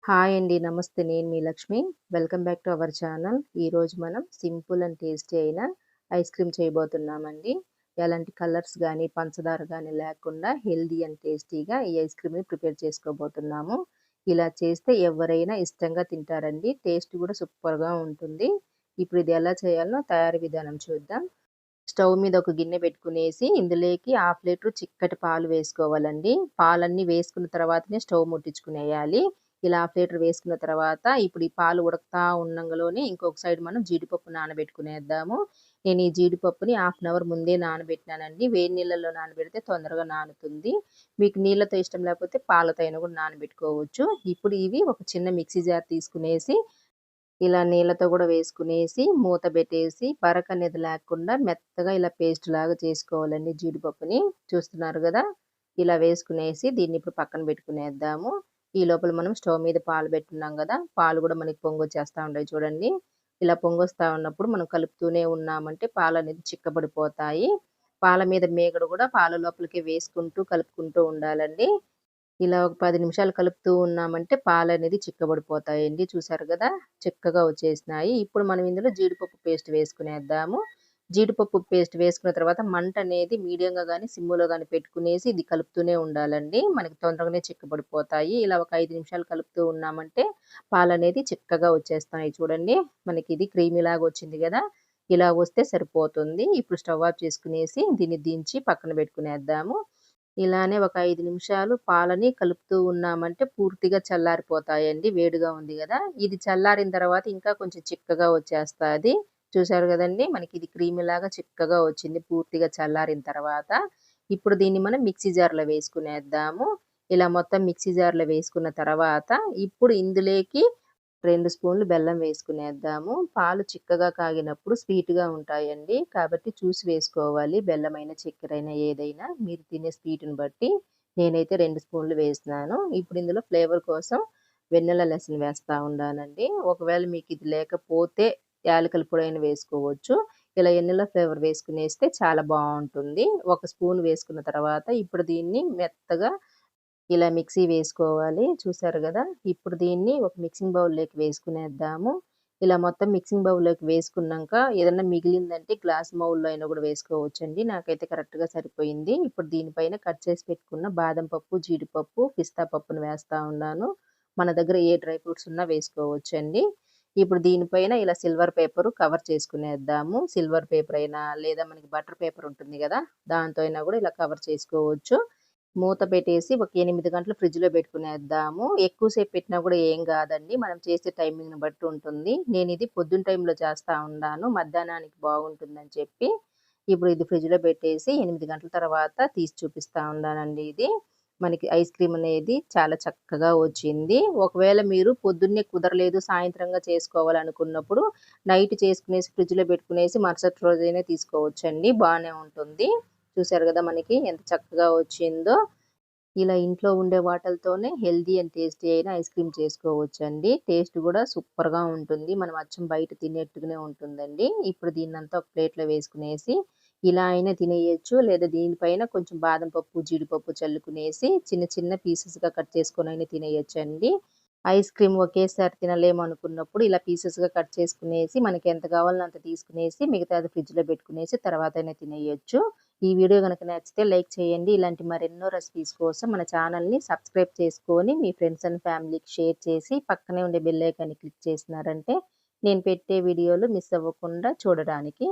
Hi అండి. నమస్తే. నేను మీ Lakshmi. Welcome back to our channel. ఈరోజు మనం సింపుల్ అండ్ టేస్టీ అయిన ఐస్ క్రీమ్ చేయబోతున్నామండి. ఎలాంటి కలర్స్ గానీ, పంచదార గానీ లేకుండా హెల్తీ అండ్ టేస్టీగా ఈ ఐస్ క్రీమ్‌ని ప్రిపేర్ చేసుకోబోతున్నాము. ఇలా చేస్తే ఎవరైనా ఇష్టంగా తింటారండి. టేస్ట్ కూడా సూపర్‌గా ఉంటుంది. ఇప్పుడు ఇది ఎలా చేయాలో తయారీ విధానం చూద్దాం. స్టవ్ మీద ఒక గిన్నె పెట్టుకునేసి ఇందులోకి హాఫ్ లీటర్ చిక్కటి పాలు వేసుకోవాలండి. పాలన్నీ వేసుకున్న తర్వాతనే స్టవ్ ముట్టించుకునేయాలి. ఇలా హాఫ్ లీటర్ వేసుకున్న తర్వాత ఇప్పుడు ఈ పాలు ఉడకతా ఉండంగలోనే ఇంకొక సైడ్ మనం జీడిపప్పు నానబెట్టుకునేద్దాము. నేను ఈ జీడిపప్పుని హాఫ్ అన్ అవర్ ముందే నానబెట్టినానండి. వేడి నీళ్ళల్లో నానబెడితే తొందరగా నానుతుంది. మీకు నీళ్ళతో ఇష్టం లేకపోతే పాలతో అయినా కూడా నానబెట్టుకోవచ్చు. ఇప్పుడు ఇవి ఒక చిన్న మిక్సీ జార్ తీసుకునేసి ఇలా నీళ్ళతో గూడా వేసుకునేసి, మూత బెట్టేసి, బరకనేది లేకుండా మెత్తగా ఇలా పేస్ట్ లాగా చేసుకోవాలండి జీడిపప్పుని. చూస్తున్నారు గదా! ఇలా వేసుకునేసి దీన్నిప్పుడు పక్కన బెట్టుకునేద్దాము. ఈ లోపల మనం స్టవ్ మీద పాలు బెట్టున్నాం గదా! పాలు గూడా మనకి పొంగొచ్చేస్తా ఉంటాయి చూడండి. ఇలా పొంగొస్తా ఉన్నప్పుడు మనం కలుపుతూనే ఉన్నామంటే పాలనేది చిక్కబడిపోతాయి. పాల మీద మీగడ గూడా పాల లోపలికి వేసుకుంటూ, కలుపుకుంటూ ఉండాలండి. ఇలా ఒక 10 నిమిషాలు కలుపుతూ ఉన్నామంటే పాలనేది చిక్కబడిపోతాయండి. చూసారు గదా! చిక్కగా వచ్చేసినాయి. ఇప్పుడు మనం ఇందులో జీడిపప్పు పేస్ట్ వేసుకునేద్దాము. జీడిపప్పు పేస్ట్ వేసుకున్న తర్వాత మంటనేది మీడియంగా గాని, సిమ్‌లో గాని పెట్టుకునేసి ఇది కలుపుతూనే ఉండాలండి. మనకి తొందరగానే చిక్కబడిపోతాయి. ఇలా ఒక 5 నిమిషాలు కలుపుతూ ఉన్నామంటే పాలనేది చిక్కగా వచ్చేస్తాయి చూడండి. మనకిది క్రీమీలాగా వచ్చింది గదా! ఇలా వస్తే సరిపోతుంది. ఇప్పుడు స్టవ్ ఆఫ్ చేసుకునేసి దీన్ని దించి పక్కన పెట్టుకునేద్దాము. ఇలానే ఒక 5 నిమిషాలు పాలని కలుపుతూ ఉన్నామంటే పూర్తిగా చల్లారిపోతాయండి. వేడిగా ఉంది గదా! ఇది చల్లారిన తర్వాత ఇంకా కొంచెం చిక్కగా వచ్చేస్తాది. చూసారు గదండీ! మనకిది క్రీమీలాగా చిక్కగా వచ్చింది పూర్తిగా చల్లారిన తర్వాత. ఇప్పుడు దీన్ని మనం మిక్సీ జార్‌లో వేసుకునేద్దాము. ఇలా మొత్తం మిక్సీ జార్‌లో వేసుకున్న తర్వాత ఇప్పుడు ఇందులోకి 2 స్పూన్లు బెల్లం వేసుకునేద్దాము. పాలు చిక్కగా కాగినప్పుడు స్వీట్‌గా ఉంటాయండి. కాబట్టి చూసి వేసుకోవాలి. బెల్లమైనా, చక్కెరైనా ఏదైనా మీరు తినే స్వీట్‌ని బట్టి. నేనైతే 2 స్పూన్లు వేసినాను. ఇప్పుడు ఇందులో ఫ్లేవర్ కోసం వెన్నెల లెసన్ వేస్తా ఉండానండి. ఒకవేళ మీకిది లేకపోతే యాలకుల పొడైనా వేసుకోవచ్చు. ఇలా వెన్నెల ఫ్లేవర్ వేసుకునేస్తే చాలా బావుంటుంది. ఒక స్పూన్ వేసుకున్న తర్వాత ఇప్పుడు దీన్ని మెత్తగా ఇలా మిక్సీ వేసుకోవాలి. చూసారు గదా! ఇప్పుడు దీన్ని ఒక మిక్సింగ్ బౌల్‌లోకి వేసుకునేద్దాము. ఇలా మొత్తం మిక్సింగ్ బౌల్‌లోకి వేసుకున్నాంక ఏదన్నా మిగిలిందంటే గ్లాస్ బౌల్‌లో అయినా గూడా వేసుకోవచ్చండి. నాకైతే కరెక్ట్‌గా సరిపోయింది. ఇప్పుడు దీనిపైన కట్ చేసి పెట్టుకున్న బాదం పప్పు, జీడిపప్పు, పిస్తా పప్పును వేస్తా ఉన్నాను. మన దగ్గర ఏ డ్రై ఫ్రూట్స్ ఉన్నా వేసుకోవచ్చండి. ఇప్పుడు దీనిపైన ఇలా సిల్వర్ పేపరు కవర్ చేసుకునేద్దాము. సిల్వర్ పేపర్ అయినా లేదా మనకి బటర్ పేపర్ ఉంటుంది గదా! దాంతో అయినా గూడా ఇలా కవర్ చేసుకోవచ్చు. మూత పెట్టేసి ఒక 8 గంటలు ఫ్రిడ్జ్‌లో పెట్టుకునేద్దాము. ఎక్కువ సేపు పెట్టినా కూడా ఏం గాదండి. మనం చేసే టైమింగ్‌ని బట్టి ఉంటుంది. నేనిది పొద్దున టైంలో చేస్తా ఉన్నాను. మధ్యాహ్నానికి బాగుంటుందని చెప్పి. ఇప్పుడు ఇది ఫ్రిడ్జ్‌లో పెట్టేసి 8 గంటల తర్వాత తీసి చూపిస్తా ఉన్నానండి ఇది. మనకి ఐస్ క్రీమ్ అనేది చాలా చక్కగా వచ్చింది. ఒకవేళ మీరు పొద్దున్నే కుదరలేదు, సాయంత్రంగా చేసుకోవాలనుకున్నప్పుడు నైట్ చేసుకునేసి ఫ్రిడ్జ్‌లో పెట్టుకునేసి మరుసటి రోజైనా తీసుకోవచ్చండి. బానే ఉంటుంది. చూసారు గదా! మనకి ఎంత చక్కగా వచ్చిందో. ఇలా ఇంట్లో ఉండే వాటిలతోనే హెల్తీ అండ్ టేస్టీ అయిన ఐస్ క్రీమ్ చేసుకోవచ్చండి. టేస్ట్ గూడా సూపర్‌గా ఉంటుంది. మనం అచ్చం బయట తినేట్టుగానే ఉంటుందండి. ఇప్పుడు దీన్నంతా ఒక ప్లేట్‌లో వేసుకునేసి ఇలా అయినా తినేయొచ్చు. లేదా దీనిపైన కొంచెం బాదం పప్పు, జీడిపప్పు చల్లుకునేసి చిన్న చిన్న పీసెస్‌గా కట్ చేసుకొనైనా తినేయొచ్చండి. ఐస్ క్రీమ్ ఒకేసారి తినలేమనుకున్నప్పుడు ఇలా పీసెస్‌గా కట్ చేసుకునేసి మనకెంత కావాలో అంత తీసుకునేసి మిగతాది ఫ్రిడ్జ్‌లో పెట్టుకునేసి తర్వాతైనా తినేయొచ్చు. ఈ వీడియో గనక నచ్చితే లైక్ చేయండి. ఇలాంటి మరెన్నో రెసిపీస్ కోసం మన ఛానల్‌ని సబ్స్క్రైబ్ చేసుకొని మీ ఫ్రెండ్స్ అండ్ ఫ్యామిలీకి షేర్ చేసి పక్కనే ఉండే బెల్ ఐకాన్‌ని క్లిక్ చేసినారంటే నేను పెట్టే వీడియోలు మిస్ అవ్వకుండా చూడడానికి